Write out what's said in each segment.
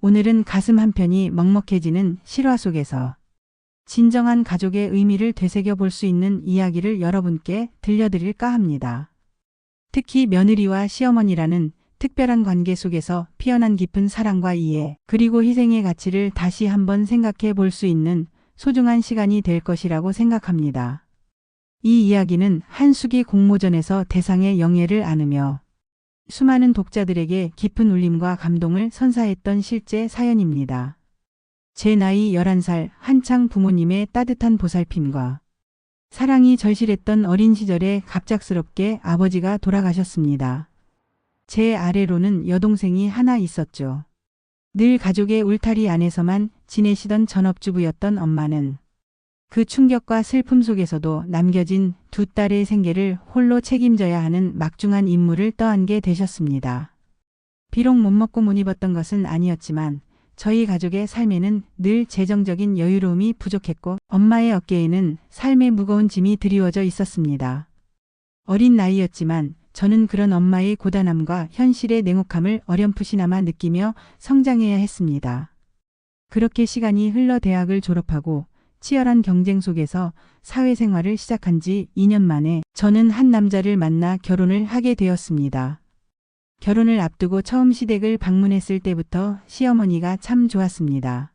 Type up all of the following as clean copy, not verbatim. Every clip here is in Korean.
오늘은 가슴 한편이 먹먹해지는 실화 속에서 진정한 가족의 의미를 되새겨 볼 수 있는 이야기를 여러분께 들려드릴까 합니다. 특히 며느리와 시어머니라는 특별한 관계 속에서 피어난 깊은 사랑과 이해, 그리고 희생의 가치를 다시 한번 생각해 볼 수 있는 소중한 시간이 될 것이라고 생각합니다. 이 이야기는 한숙이 공모전에서 대상의 영예를 안으며 수많은 독자들에게 깊은 울림과 감동을 선사했던 실제 사연입니다. 제 나이 11살 한창 부모님의 따뜻한 보살핌과 사랑이 절실했던 어린 시절에 갑작스럽게 아버지가 돌아가셨습니다. 제 아래로는 여동생이 하나 있었죠. 늘 가족의 울타리 안에서만 지내시던 전업주부였던 엄마는 그 충격과 슬픔 속에서도 남겨진 두 딸의 생계를 홀로 책임져야 하는 막중한 임무를 떠안게 되셨습니다. 비록 못 먹고 못 입었던 것은 아니었지만 저희 가족의 삶에는 늘 재정적인 여유로움이 부족했고 엄마의 어깨에는 삶의 무거운 짐이 드리워져 있었습니다. 어린 나이였지만 저는 그런 엄마의 고단함과 현실의 냉혹함을 어렴풋이나마 느끼며 성장해야 했습니다. 그렇게 시간이 흘러 대학을 졸업하고 치열한 경쟁 속에서 사회생활을 시작한 지 2년 만에 저는 한 남자를 만나 결혼을 하게 되었습니다. 결혼을 앞두고 처음 시댁을 방문했을 때부터 시어머니가 참 좋았습니다.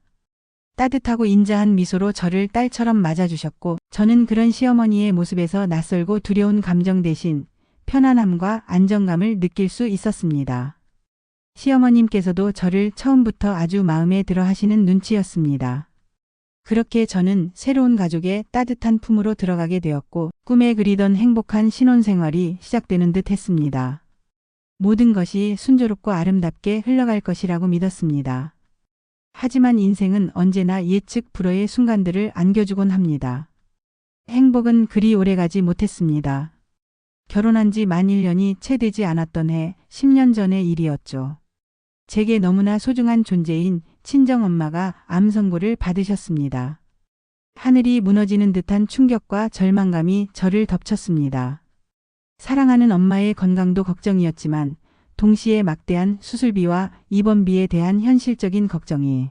따뜻하고 인자한 미소로 저를 딸처럼 맞아주셨고 저는 그런 시어머니의 모습에서 낯설고 두려운 감정 대신 편안함과 안정감을 느낄 수 있었습니다. 시어머님께서도 저를 처음부터 아주 마음에 들어 하시는 눈치였습니다. 그렇게 저는 새로운 가족의 따뜻한 품으로 들어가게 되었고 꿈에 그리던 행복한 신혼생활이 시작되는 듯 했습니다. 모든 것이 순조롭고 아름답게 흘러갈 것이라고 믿었습니다. 하지만 인생은 언제나 예측 불허의 순간들을 안겨주곤 합니다. 행복은 그리 오래가지 못했습니다. 결혼한 지 만 1년이 채 되지 않았던 해 10년 전의 일이었죠. 제게 너무나 소중한 존재인 친정엄마가 암 선고를 받으셨습니다. 하늘이 무너지는 듯한 충격과 절망감이 저를 덮쳤습니다. 사랑하는 엄마의 건강도 걱정이었지만 동시에 막대한 수술비와 입원비에 대한 현실적인 걱정이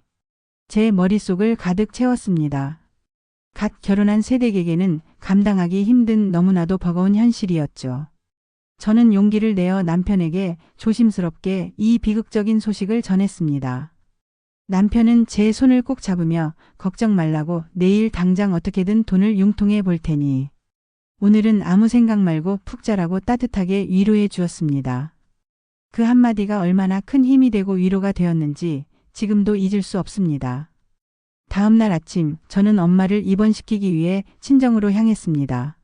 제 머릿속을 가득 채웠습니다. 갓 결혼한 새댁에게는 감당하기 힘든 너무나도 버거운 현실이었죠. 저는 용기를 내어 남편에게 조심스럽게 이 비극적인 소식을 전했습니다. 남편은 제 손을 꼭 잡으며 걱정 말라고 내일 당장 어떻게든 돈을 융통해 볼 테니 오늘은 아무 생각 말고 푹 자라고 따뜻하게 위로해 주었습니다. 그 한마디가 얼마나 큰 힘이 되고 위로가 되었는지 지금도 잊을 수 없습니다. 다음 날 아침 저는 엄마를 입원시키기 위해 친정으로 향했습니다.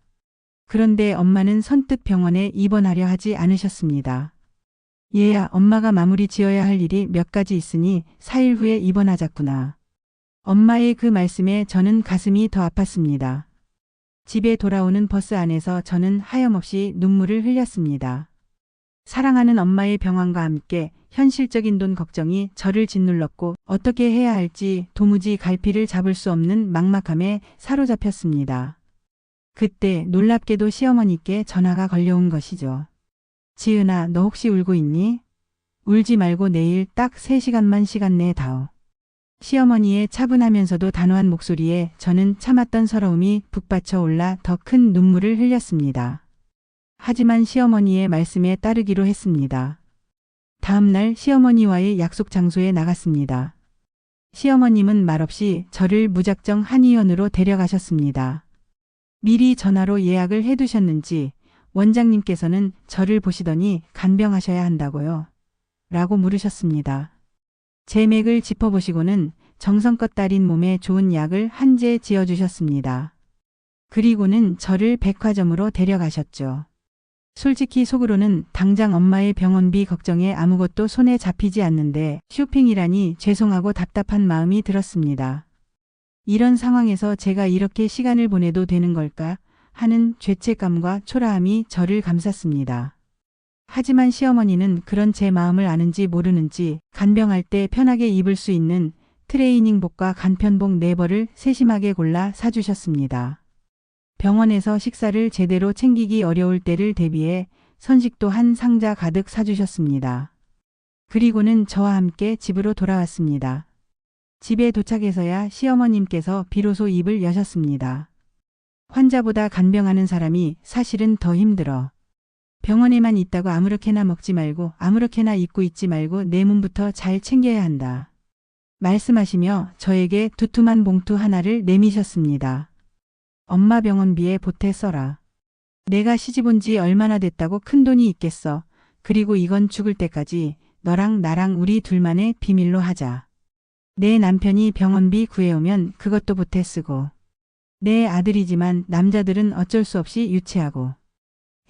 그런데 엄마는 선뜻 병원에 입원하려 하지 않으셨습니다. 얘야, 엄마가 마무리 지어야 할 일이 몇 가지 있으니 4일 후에 입원하자꾸나. 엄마의 그 말씀에 저는 가슴이 더 아팠습니다. 집에 돌아오는 버스 안에서 저는 하염없이 눈물을 흘렸습니다. 사랑하는 엄마의 병환과 함께 현실적인 돈 걱정이 저를 짓눌렀고 어떻게 해야 할지 도무지 갈피를 잡을 수 없는 막막함에 사로잡혔습니다. 그때 놀랍게도 시어머니께 전화가 걸려온 것이죠. 지은아, 너 혹시 울고 있니? 울지 말고 내일 딱 3시간만 시간 내 다오. 시어머니의 차분하면서도 단호한 목소리에 저는 참았던 서러움이 북받쳐 올라 더 큰 눈물을 흘렸습니다. 하지만 시어머니의 말씀에 따르기로 했습니다. 다음 날 시어머니와의 약속 장소에 나갔습니다. 시어머님은 말없이 저를 무작정 한의원으로 데려가셨습니다. 미리 전화로 예약을 해두셨는지 원장님께서는 저를 보시더니 간병하셔야 한다고요? 라고 물으셨습니다. 제 맥을 짚어보시고는 정성껏 따린 몸에 좋은 약을 한 제 지어주셨습니다. 그리고는 저를 백화점으로 데려가셨죠. 솔직히 속으로는 당장 엄마의 병원비 걱정에 아무것도 손에 잡히지 않는데 쇼핑이라니 죄송하고 답답한 마음이 들었습니다. 이런 상황에서 제가 이렇게 시간을 보내도 되는 걸까 하는 죄책감과 초라함이 저를 감쌌습니다. 하지만 시어머니는 그런 제 마음을 아는지 모르는지 간병할 때 편하게 입을 수 있는 트레이닝복과 간편복 4벌을 세심하게 골라 사주셨습니다. 병원에서 식사를 제대로 챙기기 어려울 때를 대비해 선식도 한 상자 가득 사주셨습니다. 그리고는 저와 함께 집으로 돌아왔습니다. 집에 도착해서야 시어머님께서 비로소 입을 여셨습니다. 환자보다 간병하는 사람이 사실은 더 힘들어. 병원에만 있다고 아무렇게나 먹지 말고 아무렇게나 입고 있지 말고 내 몸부터 잘 챙겨야 한다. 말씀하시며 저에게 두툼한 봉투 하나를 내미셨습니다. 엄마 병원비에 보태 써라. 내가 시집 온 지 얼마나 됐다고 큰돈이 있겠어. 그리고 이건 죽을 때까지 너랑 나랑 우리 둘만의 비밀로 하자. 내 남편이 병원비 구해오면 그것도 보태 쓰고. 내 아들이지만 남자들은 어쩔 수 없이 유치하고.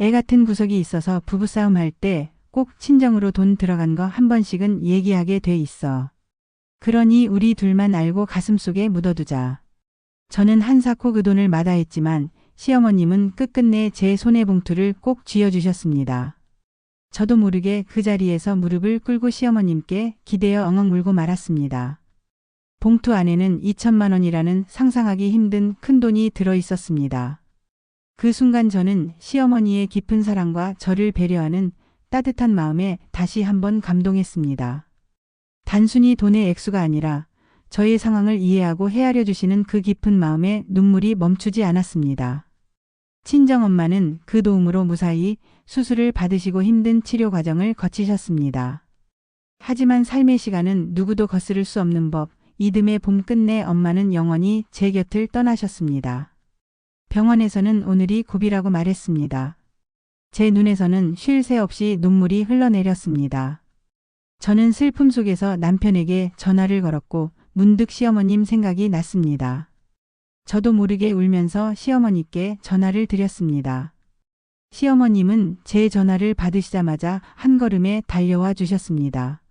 애 같은 구석이 있어서 부부싸움 할 때 꼭 친정으로 돈 들어간 거 한 번씩은 얘기하게 돼 있어. 그러니 우리 둘만 알고 가슴속에 묻어두자. 저는 한사코 그 돈을 마다했지만 시어머님은 끝끝내 제 손에 봉투를 꼭 쥐어주셨습니다. 저도 모르게 그 자리에서 무릎을 꿇고 시어머님께 기대어 엉엉 울고 말았습니다. 봉투 안에는 2천만 원이라는 상상하기 힘든 큰돈이 들어 있었습니다. 그 순간 저는 시어머니의 깊은 사랑과 저를 배려하는 따뜻한 마음에 다시 한번 감동했습니다. 단순히 돈의 액수가 아니라 저의 상황을 이해하고 헤아려 주시는 그 깊은 마음에 눈물이 멈추지 않았습니다. 친정엄마는 그 도움으로 무사히 수술을 받으시고 힘든 치료 과정을 거치셨습니다. 하지만 삶의 시간은 누구도 거스를 수 없는 법, 이듬해 봄 끝내 엄마는 영원히 제 곁을 떠나셨습니다. 병원에서는 오늘이 고비라고 말했습니다. 제 눈에서는 쉴 새 없이 눈물이 흘러내렸습니다. 저는 슬픔 속에서 남편에게 전화를 걸었고 문득 시어머님 생각이 났습니다. 저도 모르게 울면서 시어머니께 전화를 드렸습니다. 시어머님은 제 전화를 받으시자마자 한 걸음에 달려와 주셨습니다.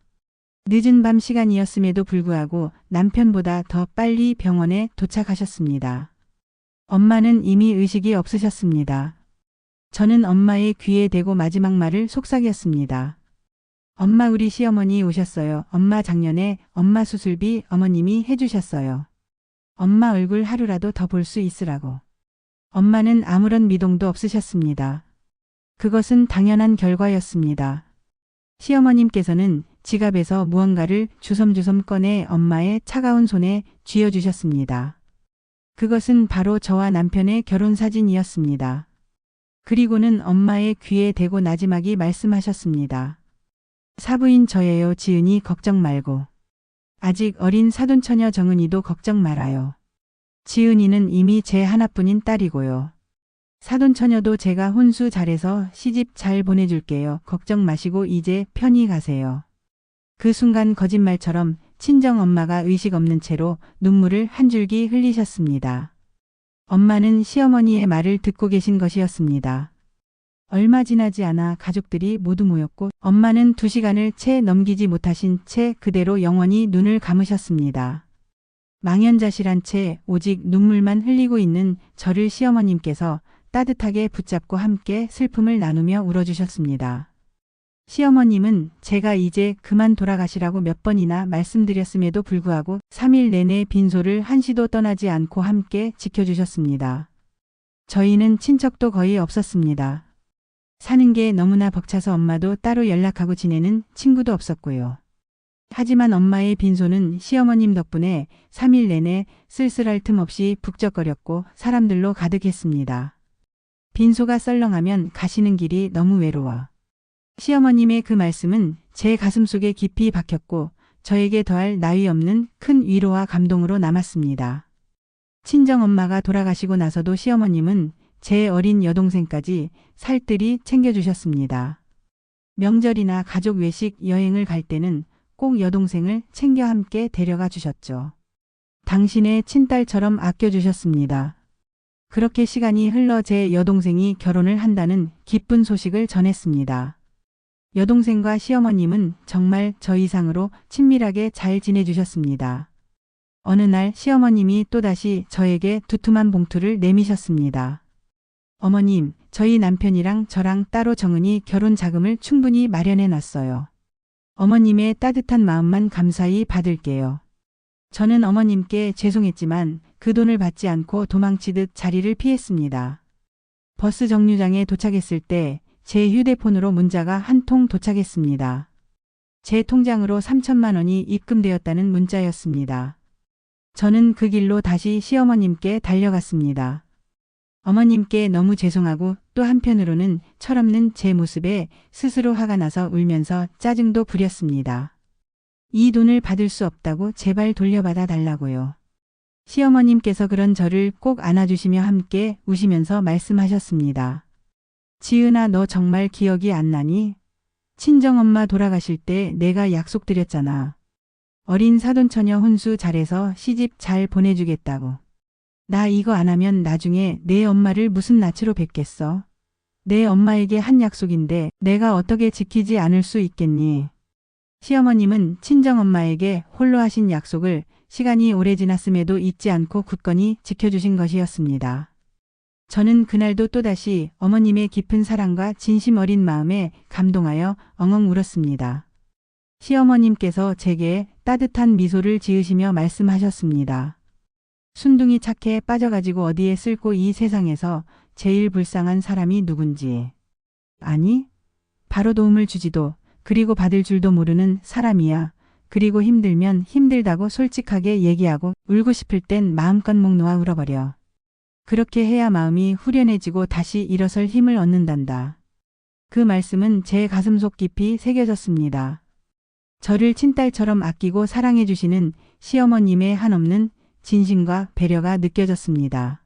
늦은 밤 시간이었음에도 불구하고 남편보다 더 빨리 병원에 도착하셨습니다. 엄마는 이미 의식이 없으셨습니다. 저는 엄마의 귀에 대고 마지막 말을 속삭였습니다. 엄마, 우리 시어머니 오셨어요. 엄마 작년에 엄마 수술비 어머님이 해주셨어요. 엄마 얼굴 하루라도 더 볼 수 있으라고. 엄마는 아무런 미동도 없으셨습니다. 그것은 당연한 결과였습니다. 시어머님께서는 지갑에서 무언가를 주섬주섬 꺼내 엄마의 차가운 손에 쥐어주셨습니다. 그것은 바로 저와 남편의 결혼사진이었습니다. 그리고는 엄마의 귀에 대고 나지막이 말씀하셨습니다. 사부인 저예요. 지은이 걱정 말고. 아직 어린 사돈처녀 정은이도 걱정 말아요. 지은이는 이미 제 하나뿐인 딸이고요. 사돈처녀도 제가 혼수 잘해서 시집 잘 보내줄게요. 걱정 마시고 이제 편히 가세요. 그 순간 거짓말처럼 친정엄마가 의식 없는 채로 눈물을 한 줄기 흘리셨습니다. 엄마는 시어머니의 말을 듣고 계신 것이었습니다. 얼마 지나지 않아 가족들이 모두 모였고 엄마는 2시간을 채 넘기지 못하신 채 그대로 영원히 눈을 감으셨습니다. 망연자실한 채 오직 눈물만 흘리고 있는 저를 시어머님께서 따뜻하게 붙잡고 함께 슬픔을 나누며 울어주셨습니다. 시어머님은 제가 이제 그만 돌아가시라고 몇 번이나 말씀드렸음에도 불구하고 3일 내내 빈소를 한시도 떠나지 않고 함께 지켜주셨습니다. 저희는 친척도 거의 없었습니다. 사는 게 너무나 벅차서 엄마도 따로 연락하고 지내는 친구도 없었고요. 하지만 엄마의 빈소는 시어머님 덕분에 3일 내내 쓸쓸할 틈 없이 북적거렸고 사람들로 가득했습니다. 빈소가 썰렁하면 가시는 길이 너무 외로워. 시어머님의 그 말씀은 제 가슴속에 깊이 박혔고 저에게 더할 나위 없는 큰 위로와 감동으로 남았습니다. 친정엄마가 돌아가시고 나서도 시어머님은 제 어린 여동생까지 살뜰히 챙겨주셨습니다. 명절이나 가족 외식 여행을 갈 때는 꼭 여동생을 챙겨 함께 데려가 주셨죠. 당신의 친딸처럼 아껴주셨습니다. 그렇게 시간이 흘러 제 여동생이 결혼을 한다는 기쁜 소식을 전했습니다. 여동생과 시어머님은 정말 저 이상으로 친밀하게 잘 지내주셨습니다. 어느 날 시어머님이 또다시 저에게 두툼한 봉투를 내미셨습니다. 어머님, 저희 남편이랑 저랑 따로 정은이 결혼 자금을 충분히 마련해 놨어요. 어머님의 따뜻한 마음만 감사히 받을게요. 저는 어머님께 죄송했지만 그 돈을 받지 않고 도망치듯 자리를 피했습니다. 버스 정류장에 도착했을 때 제 휴대폰으로 문자가 한 통 도착했습니다. 제 통장으로 3천만 원이 입금되었다는 문자였습니다. 저는 그 길로 다시 시어머님께 달려갔습니다. 어머님께 너무 죄송하고 또 한편으로는 철없는 제 모습에 스스로 화가 나서 울면서 짜증도 부렸습니다. 이 돈을 받을 수 없다고 제발 돌려받아 달라고요. 시어머님께서 그런 저를 꼭 안아주시며 함께 우시면서 말씀하셨습니다. 지은아, 너 정말 기억이 안 나니? 친정엄마 돌아가실 때 내가 약속드렸잖아. 어린 사돈처녀 혼수 잘해서 시집 잘 보내주겠다고. 나 이거 안 하면 나중에 내 엄마를 무슨 낯으로 뵙겠어? 내 엄마에게 한 약속인데 내가 어떻게 지키지 않을 수 있겠니? 시어머님은 친정엄마에게 홀로 하신 약속을 시간이 오래 지났음에도 잊지 않고 굳건히 지켜주신 것이었습니다. 저는 그날도 또다시 어머님의 깊은 사랑과 진심 어린 마음에 감동하여 엉엉 울었습니다. 시어머님께서 제게 따뜻한 미소를 지으시며 말씀하셨습니다. 순둥이 착해 빠져가지고 어디에 쓸고 이 세상에서 제일 불쌍한 사람이 누군지. 아니, 바로 도움을 주지도 그리고 받을 줄도 모르는 사람이야. 그리고 힘들면 힘들다고 솔직하게 얘기하고 울고 싶을 땐 마음껏 목 놓아 울어버려. 그렇게 해야 마음이 후련해지고 다시 일어설 힘을 얻는단다. 그 말씀은 제 가슴속 깊이 새겨졌습니다. 저를 친딸처럼 아끼고 사랑해 주시는 시어머님의 한없는 진심과 배려가 느껴졌습니다.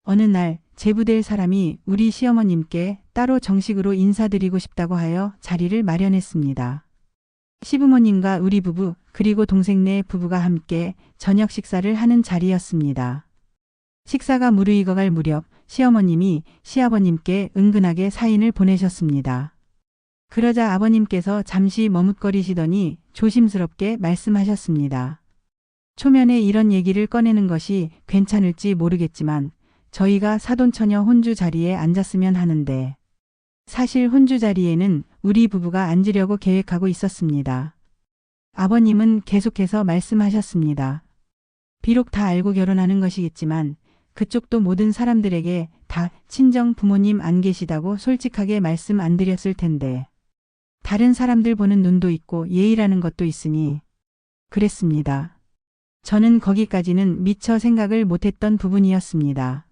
어느 날 제부될 사람이 우리 시어머님께 따로 정식으로 인사드리고 싶다고 하여 자리를 마련했습니다. 시부모님과 우리 부부 그리고 동생네 부부가 함께 저녁 식사를 하는 자리였습니다. 식사가 무르익어갈 무렵 시어머님이 시아버님께 은근하게 사인을 보내셨습니다. 그러자 아버님께서 잠시 머뭇거리시더니 조심스럽게 말씀하셨습니다. 초면에 이런 얘기를 꺼내는 것이 괜찮을지 모르겠지만 저희가 사돈처녀 혼주 자리에 앉았으면 하는데 사실 혼주 자리에는 우리 부부가 앉으려고 계획하고 있었습니다. 아버님은 계속해서 말씀하셨습니다. 비록 다 알고 결혼하는 것이겠지만 그쪽도 모든 사람들에게 다 친정 부모님 안 계시다고 솔직하게 말씀 안 드렸을 텐데 다른 사람들 보는 눈도 있고 예의라는 것도 있으니 그랬습니다. 저는 거기까지는 미처 생각을 못했던 부분이었습니다.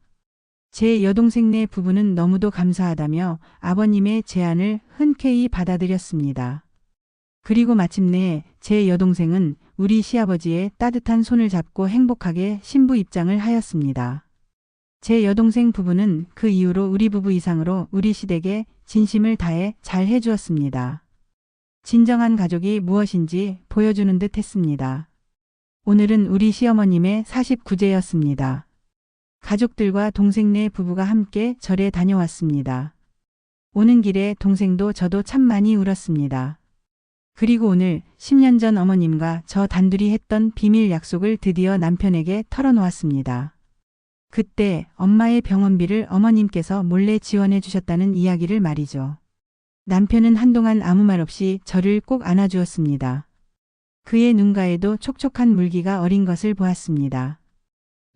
제 여동생네 부부는 너무도 감사하다며 아버님의 제안을 흔쾌히 받아들였습니다. 그리고 마침내 제 여동생은 우리 시아버지의 따뜻한 손을 잡고 행복하게 신부 입장을 하였습니다. 제 여동생 부부는 그 이후로 우리 부부 이상으로 우리 시댁에 진심을 다해 잘 해주었습니다. 진정한 가족이 무엇인지 보여주는 듯 했습니다. 오늘은 우리 시어머님의 49제였습니다. 가족들과 동생네 부부가 함께 절에 다녀왔습니다. 오는 길에 동생도 저도 참 많이 울었습니다. 그리고 오늘 10년 전 어머님과 저 단둘이 했던 비밀 약속을 드디어 남편에게 털어놓았습니다. 그때 엄마의 병원비를 어머님께서 몰래 지원해 주셨다는 이야기를 말이죠. 남편은 한동안 아무 말 없이 저를 꼭 안아주었습니다. 그의 눈가에도 촉촉한 물기가 어린 것을 보았습니다.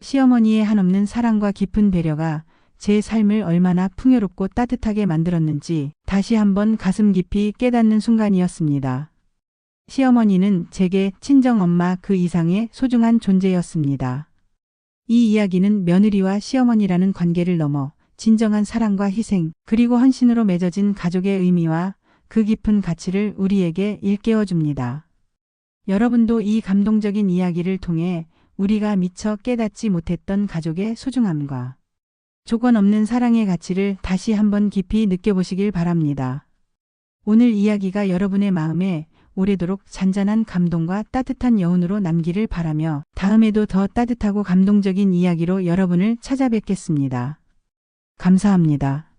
시어머니의 한없는 사랑과 깊은 배려가 제 삶을 얼마나 풍요롭고 따뜻하게 만들었는지 다시 한번 가슴 깊이 깨닫는 순간이었습니다. 시어머니는 제게 친정엄마 그 이상의 소중한 존재였습니다. 이 이야기는 며느리와 시어머니라는 관계를 넘어 진정한 사랑과 희생 그리고 헌신으로 맺어진 가족의 의미와 그 깊은 가치를 우리에게 일깨워 줍니다. 여러분도 이 감동적인 이야기를 통해 우리가 미처 깨닫지 못했던 가족의 소중함과 조건 없는 사랑의 가치를 다시 한번 깊이 느껴보시길 바랍니다. 오늘 이야기가 여러분의 마음에 오래도록 잔잔한 감동과 따뜻한 여운으로 남기를 바라며 다음에도 더 따뜻하고 감동적인 이야기로 여러분을 찾아뵙겠습니다. 감사합니다.